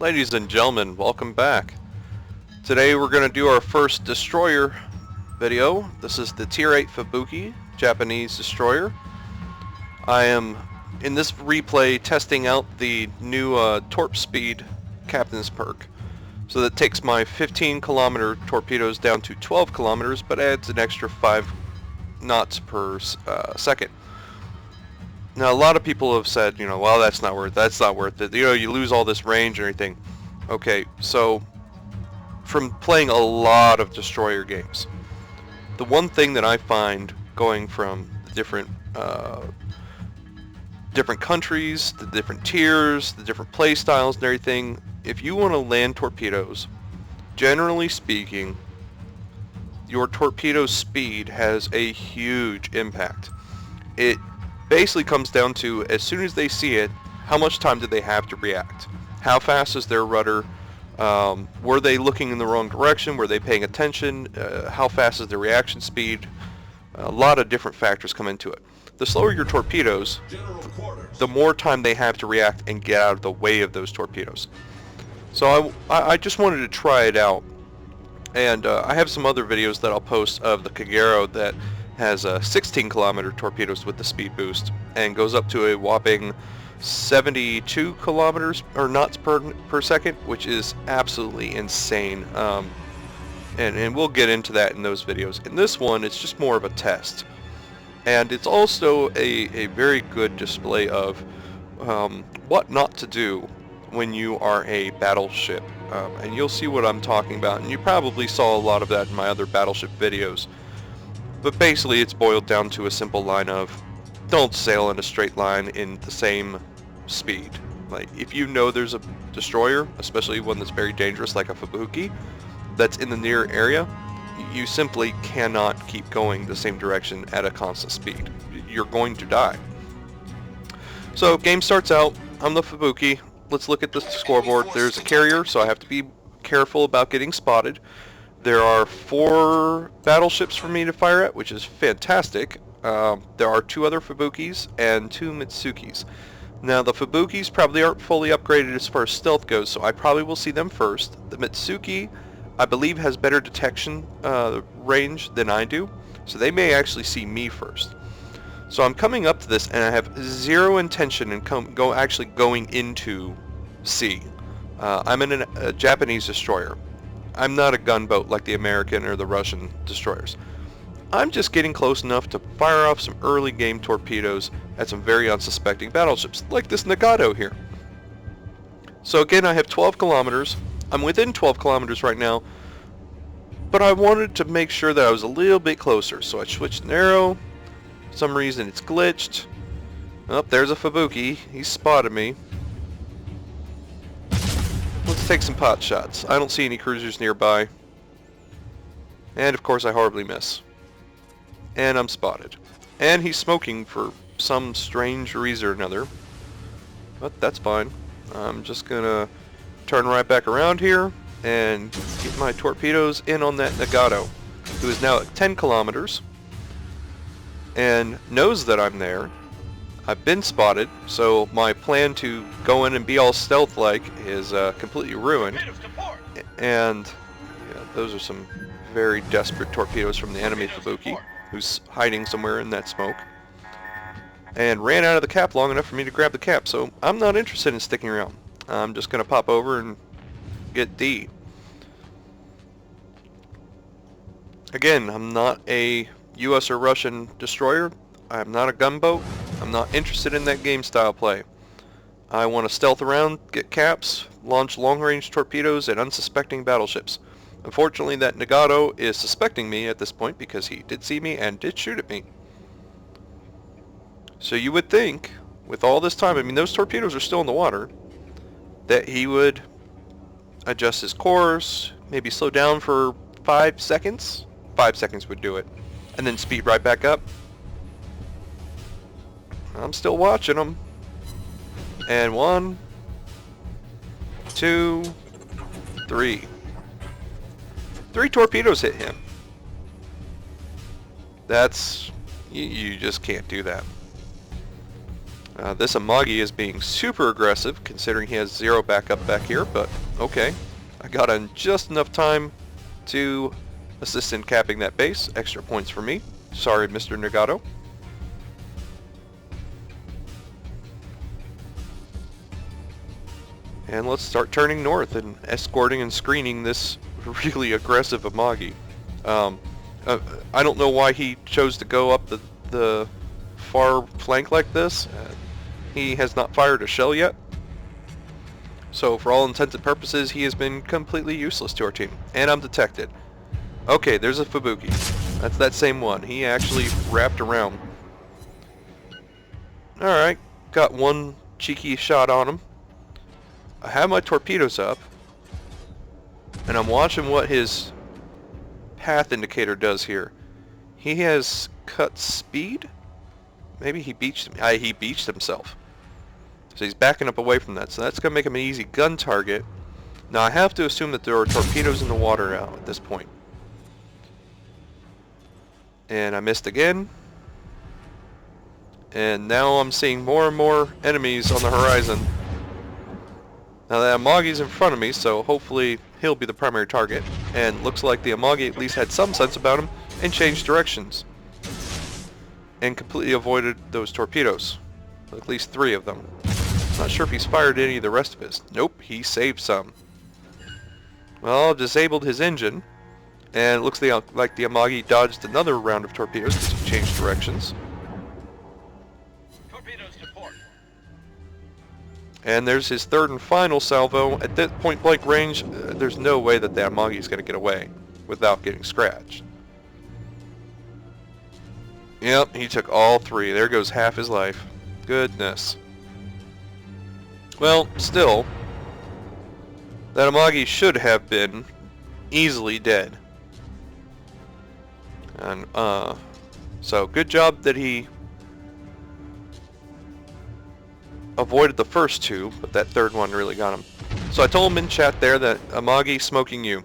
Ladies and gentlemen, welcome back. Today we're going to do our first destroyer video. This is the Tier 8 Fubuki, Japanese destroyer. I am, in this replay, testing out the new torp speed captain's perk. So that takes my 15 kilometer torpedoes down to 12 kilometers, but adds an extra 5 knots per second. Now, a lot of people have said, well, that's not worth it. You lose all this range and everything. Okay, so from playing a lot of destroyer games, the one thing that I find going from different countries, the different tiers, the different play styles and everything, if you want to land torpedoes, generally speaking, your torpedo speed has a huge impact. It basically comes down to, as soon as they see it, how much time did they have to react? How fast is their rudder? Were they looking in the wrong direction? Were they paying attention? How fast is their reaction speed? A lot of different factors come into it. The slower your torpedoes, the more time they have to react and get out of the way of those torpedoes. So I just wanted to try it out. And I have some other videos that I'll post of the Kagero that has 16 kilometer torpedoes with the speed boost and goes up to a whopping 72 kilometers or knots per second, which is absolutely insane. And we'll get into that in those videos. In this one, it's just more of a test, and it's also a very good display of what not to do when you are a battleship, and you'll see what I'm talking about, and you probably saw a lot of that in my other battleship videos. But basically, it's boiled down to a simple line of, don't sail in a straight line in the same speed. Like, if you know there's a destroyer, especially one that's very dangerous like a Fubuki, that's in the near area, you simply cannot keep going the same direction at a constant speed. You're going to die. So, game starts out, I'm the Fubuki. Let's look at the scoreboard. There's a carrier, so I have to be careful about getting spotted. There are 4 battleships for me to fire at, which is fantastic. There are 2 other Fubukis and 2 Mitsukis. Now, the Fubukis probably aren't fully upgraded as far as stealth goes, so I probably will see them first. The Mitsuki, I believe, has better detection range than I do, so they may actually see me first. So I'm coming up to this, and I have zero intention in actually going into sea. I'm in a Japanese destroyer. I'm not a gunboat like the American or the Russian destroyers. I'm just getting close enough to fire off some early game torpedoes at some very unsuspecting battleships, like this Nagato here. So again, I have 12 kilometers. I'm within 12 kilometers right now, but I wanted to make sure that I was a little bit closer, so I switched narrow. For some reason it's glitched. Oh, there's a Fubuki. He spotted me. Let's take some pot shots. I don't see any cruisers nearby. And of course I horribly miss. And I'm spotted. And he's smoking for some strange reason or another. But that's fine. I'm just gonna turn right back around here and get my torpedoes in on that Nagato, who is now at 10 kilometers and knows that I'm there. I've been spotted, so my plan to go in and be all stealth-like is completely ruined. And yeah, those are some very desperate torpedoes from the enemy Fubuki, who's hiding somewhere in that smoke. And ran out of the cap long enough for me to grab the cap, so I'm not interested in sticking around. I'm just going to pop over and get D. Again, I'm not a US or Russian destroyer. I'm not a gunboat. I'm not interested in that game style play. I want to stealth around, get caps, launch long-range torpedoes at unsuspecting battleships. Unfortunately, that Nagato is suspecting me at this point because he did see me and did shoot at me. So you would think, with all this time, I mean, those torpedoes are still in the water, that he would adjust his course, maybe slow down for 5 seconds. 5 seconds would do it. And then speed right back up. I'm still watching him. And 1, 2, 3. 3 torpedoes hit him. That's... you just can't do that. This Amagi is being super aggressive, considering he has 0 backup back here, but okay. I got in just enough time to assist in capping that base. Extra points for me. Sorry, Mr. Nagato. And let's start turning north and escorting and screening this really aggressive Amagi. I don't know why he chose to go up the far flank like this. He has not fired a shell yet. So for all intents and purposes, he has been completely useless to our team. And I'm detected. Okay, there's a Fubuki. That's that same one. He actually wrapped around. Alright, got one cheeky shot on him. I have my torpedoes up. And I'm watching what his path indicator does here. He has cut speed? Maybe he beached him. He beached himself. So he's backing up away from that. So that's going to make him an easy gun target. Now I have to assume that there are torpedoes in the water now at this point. And I missed again. And now I'm seeing more and more enemies on the horizon. Now the Amagi's in front of me, so hopefully he'll be the primary target. And looks like the Amagi at least had some sense about him and changed directions. And completely avoided those torpedoes. At least 3 of them. Not sure if he's fired any of the rest of his. Nope, he saved some. Well, I've disabled his engine. And it looks like the Amagi dodged another round of torpedoes because he changed directions. Torpedoes to port. And there's his 3rd and final salvo. At that point blank range, there's no way that the Amagi is going to get away without getting scratched. Yep, he took all 3. There goes half his life. Goodness. Well, still, that Amagi should have been easily dead. And, so good job that he avoided the first 2, but that 3rd one really got him. So I told him in chat there that Amagi smoking you.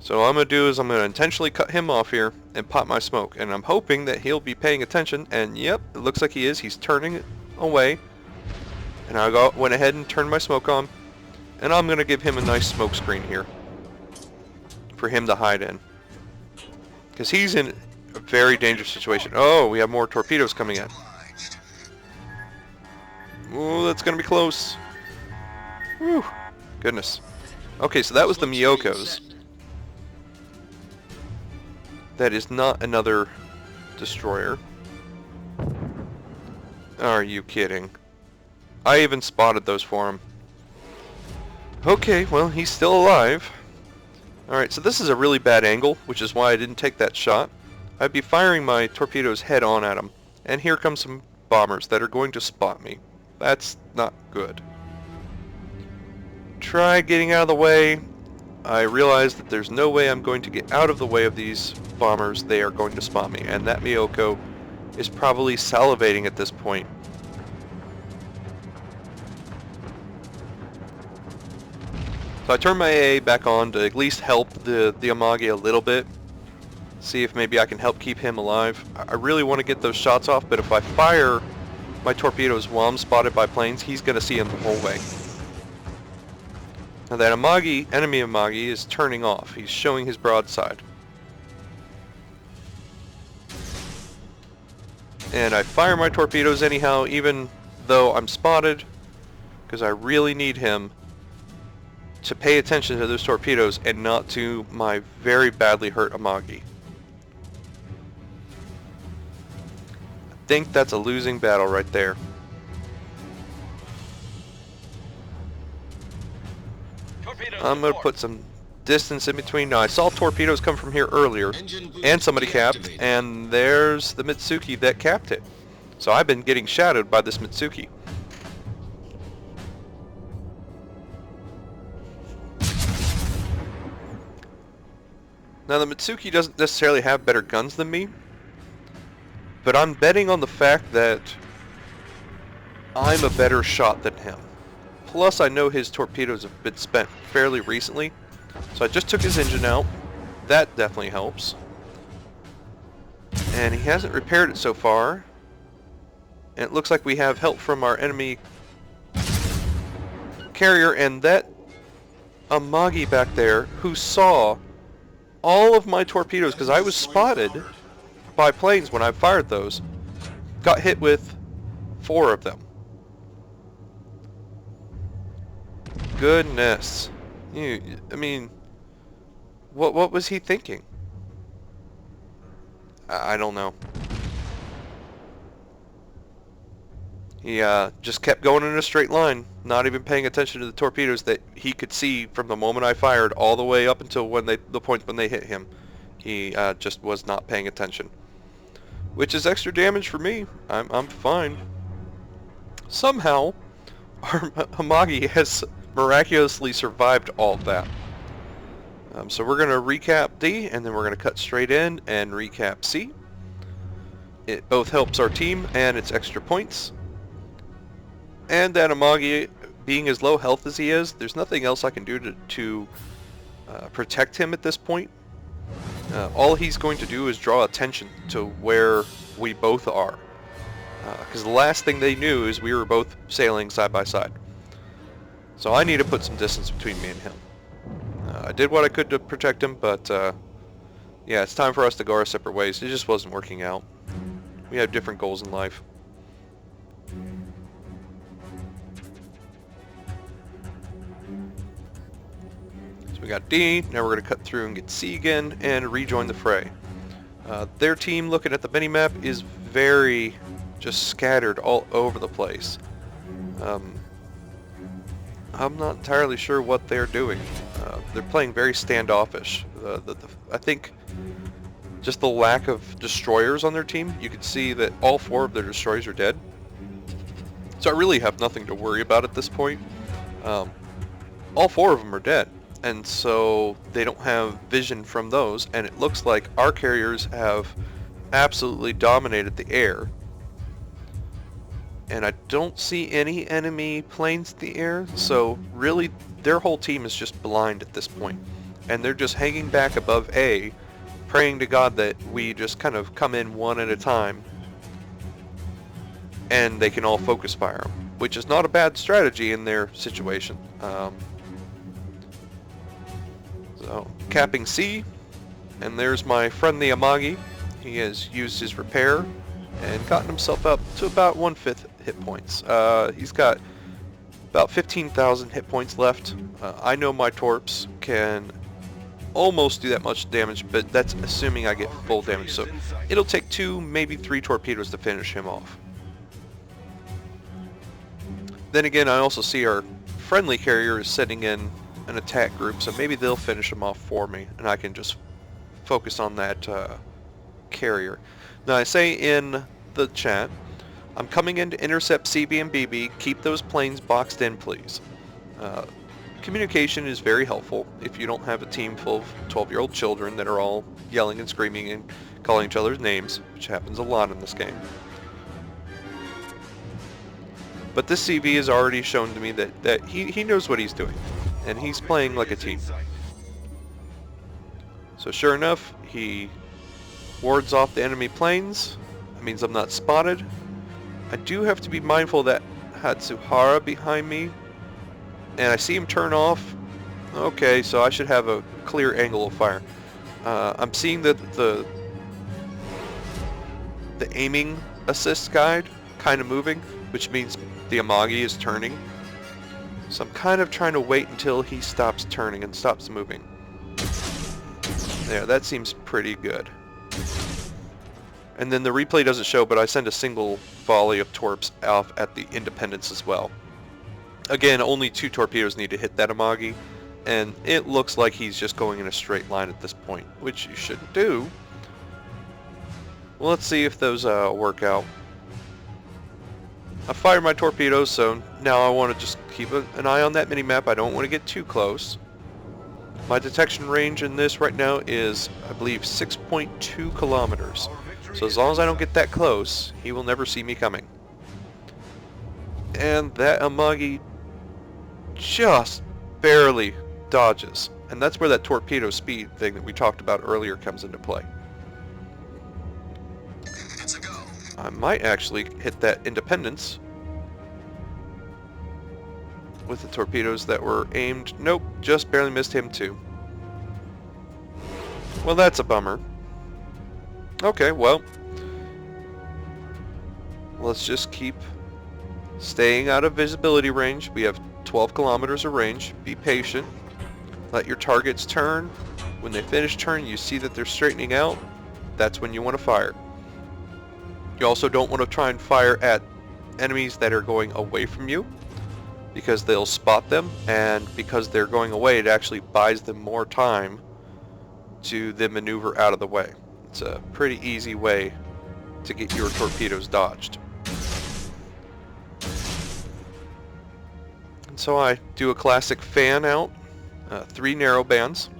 So what I'm going to do is I'm going to intentionally cut him off here and pop my smoke. And I'm hoping that he'll be paying attention. And yep, it looks like he is. He's turning away. And I went ahead and turned my smoke on. And I'm going to give him a nice smoke screen here for him to hide in. Because he's in a very dangerous situation. Oh, we have more torpedoes coming in. Oh, that's going to be close. Whew. Goodness. Okay, so that was the Miyokos. That is not another destroyer. Are you kidding? I even spotted those for him. Okay, well, he's still alive. Alright, so this is a really bad angle, which is why I didn't take that shot. I'd be firing my torpedoes head on at him. And here come some bombers that are going to spot me. That's not good. Try getting out of the way. I realize that there's no way I'm going to get out of the way of these bombers. They are going to spot me. And that Miyoko is probably salivating at this point. So I turn my AA back on to at least help the Amagi a little bit. See if maybe I can help keep him alive. I really want to get those shots off, but if I fire my torpedoes while I'm spotted by planes, he's going to see them the whole way. Now that Amagi, enemy Amagi, is turning off. He's showing his broadside. And I fire my torpedoes anyhow, even though I'm spotted, because I really need him to pay attention to those torpedoes and not to my very badly hurt Amagi. I think that's a losing battle right there. I'm going to put some distance in between. Now I saw torpedoes come from here earlier and somebody capped, and there's the Mitsuki that capped it. So I've been getting shadowed by this Mitsuki. Now the Mitsuki doesn't necessarily have better guns than me, but I'm betting on the fact that I'm a better shot than him. Plus I know his torpedoes have been spent fairly recently, so I just took his engine out. That definitely helps. And he hasn't repaired it so far. And it looks like we have help from our enemy carrier, and that Amagi back there who saw all of my torpedoes, because I was spotted by planes when I fired those, got hit with 4 of them. Goodness. I mean, what was he thinking? I don't know. He just kept going in a straight line, not even paying attention to the torpedoes that he could see from the moment I fired all the way up until when the point when they hit him. He just was not paying attention, which is extra damage for me. I'm fine. Somehow, our Amagi has miraculously survived all of that. So we're going to recap D, and then we're going to cut straight in and recap C. It both helps our team, and it's extra points. And that Amagi, being as low health as he is, there's nothing else I can do to protect him at this point. All he's going to do is draw attention to where we both are. Because the last thing they knew is we were both sailing side by side. So I need to put some distance between me and him. I did what I could to protect him, but yeah, it's time for us to go our separate ways. It just wasn't working out. We have different goals in life. So we got D, now we're going to cut through and get C again and rejoin the fray. Their team, looking at the mini-map, is very just scattered all over the place. I'm not entirely sure what they're doing. They're playing very standoffish. I think just the lack of destroyers on their team, you can see that all 4 of their destroyers are dead. So I really have nothing to worry about at this point. All 4 of them are dead, and so they don't have vision from those, and it looks like our carriers have absolutely dominated the air. And I don't see any enemy planes in the air, so really their whole team is just blind at this point. And they're just hanging back above A, praying to God that we just kind of come in one at a time and they can all focus fire them, which is not a bad strategy in their situation. So capping C, and there's my friendly Amagi. He has used his repair and gotten himself up to about 1/5 hit points. He's got about 15,000 hit points left. I know my torps can almost do that much damage, but that's assuming I get full damage. So it'll take 2, maybe 3 torpedoes to finish him off. Then again, I also see our friendly carrier is setting in an attack group, so maybe they'll finish him off for me, and I can just focus on that carrier. Now I say in the chat, I'm coming in to intercept CB and BB. Keep those planes boxed in, please. Communication is very helpful if you don't have a team full of 12-year-old children that are all yelling and screaming and calling each other's names, which happens a lot in this game. But this CB has already shown to me that he knows what he's doing, and he's playing like a team. So sure enough, he wards off the enemy planes. That means I'm not spotted. I do have to be mindful that Hatsuhara behind me, and I see him turn off. Okay, so I should have a clear angle of fire. I'm seeing that the aiming assist guide kind of moving, which means the Amagi is turning. So I'm kind of trying to wait until he stops turning and stops moving. There, that seems pretty good. And then the replay doesn't show, but I send a single volley of torps off at the Independence as well. Again, only 2 torpedoes need to hit that Amagi, and it looks like he's just going in a straight line at this point, which you shouldn't do. Well, let's see if those work out. I fired my torpedoes, so now I want to just keep an eye on that mini-map. I don't want to get too close. My detection range in this right now is, I believe, 6.2 kilometers. So as long as I don't get that close, he will never see me coming. And that Amagi just barely dodges. And that's where that torpedo speed thing that we talked about earlier comes into play. I might actually hit that Independence with the torpedoes that were aimed. Nope, just barely missed him too. Well, that's a bummer. Okay, well, let's just keep staying out of visibility range. We have 12 kilometers of range. Be patient. Let your targets turn. When they finish turning, you see that they're straightening out. That's when you want to fire. You also don't want to try and fire at enemies that are going away from you, because they'll spot them, and because they're going away, it actually buys them more time to then maneuver out of the way. It's a pretty easy way to get your torpedoes dodged. And so I do a classic fan out, 3 narrow bands,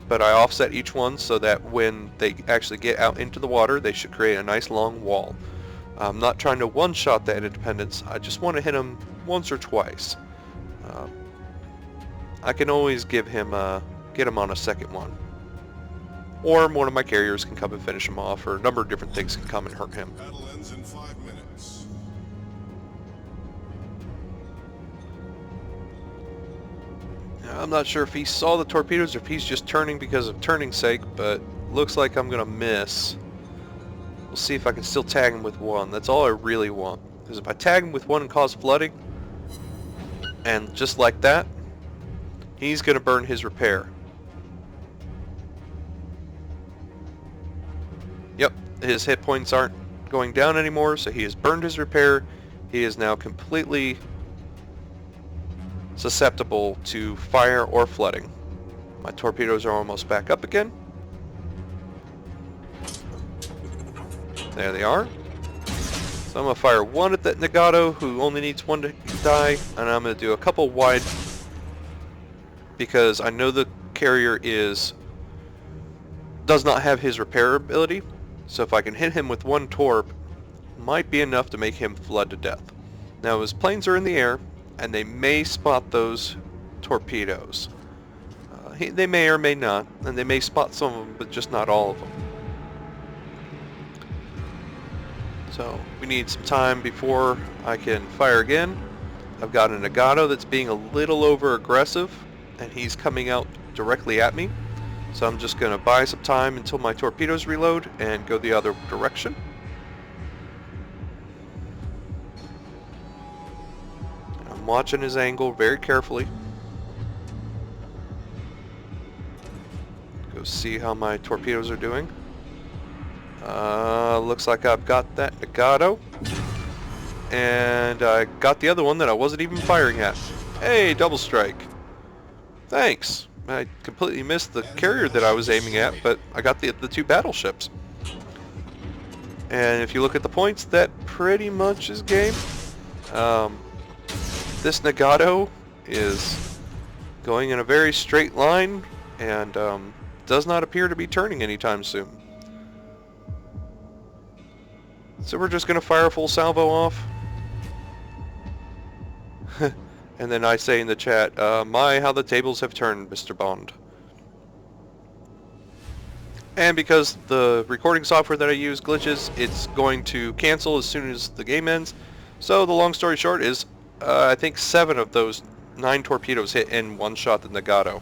but I offset each one so that when they actually get out into the water, they should create a nice long wall. I'm not trying to one-shot that Independence. I just want to hit him once or twice. I can always get him on a second one. Or one of my carriers can come and finish him off, or a number of different things can come and hurt him. Battle ends in 5 minutes. I'm not sure if he saw the torpedoes or if he's just turning because of turning's sake, but looks like I'm going to miss. We'll see if I can still tag him with one. That's all I really want. Because if I tag him with one and cause flooding, and just like that, he's going to burn his repair. Yep, his hit points aren't going down anymore, so he has burned his repair. He is now completely susceptible to fire or flooding. My torpedoes are almost back up again. There they are. So I'm going to fire one at that Nagato, who only needs one to die, and I'm going to do a couple wide because I know the carrier does not have his repair ability. So if I can hit him with one torp, might be enough to make him flood to death. Now his planes are in the air, and they may spot those torpedoes. They may or may not, and they may spot some of them, but just not all of them. So we need some time before I can fire again. I've got a Nagato that's being a little over aggressive, and he's coming out directly at me. So I'm just going to buy some time until my torpedoes reload and go the other direction. I'm watching his angle very carefully. Go see how my torpedoes are doing. Looks like I've got that Nagato. And I got the other one that I wasn't even firing at. Hey, double strike. Thanks. I completely missed the carrier that I was aiming at, but I got the 2 battleships. And if you look at the points, that pretty much is game. This Nagato is going in a very straight line and does not appear to be turning anytime soon. So we're just going to fire a full salvo off. And then I say in the chat, my, how the tables have turned, Mr. Bond. And because the recording software that I use glitches, it's going to cancel as soon as the game ends. So the long story short is, I think 7 of those 9 torpedoes hit in one shot the Nagato.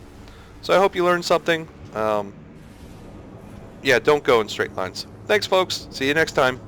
So I hope you learned something. Yeah, don't go in straight lines. Thanks, folks. See you next time.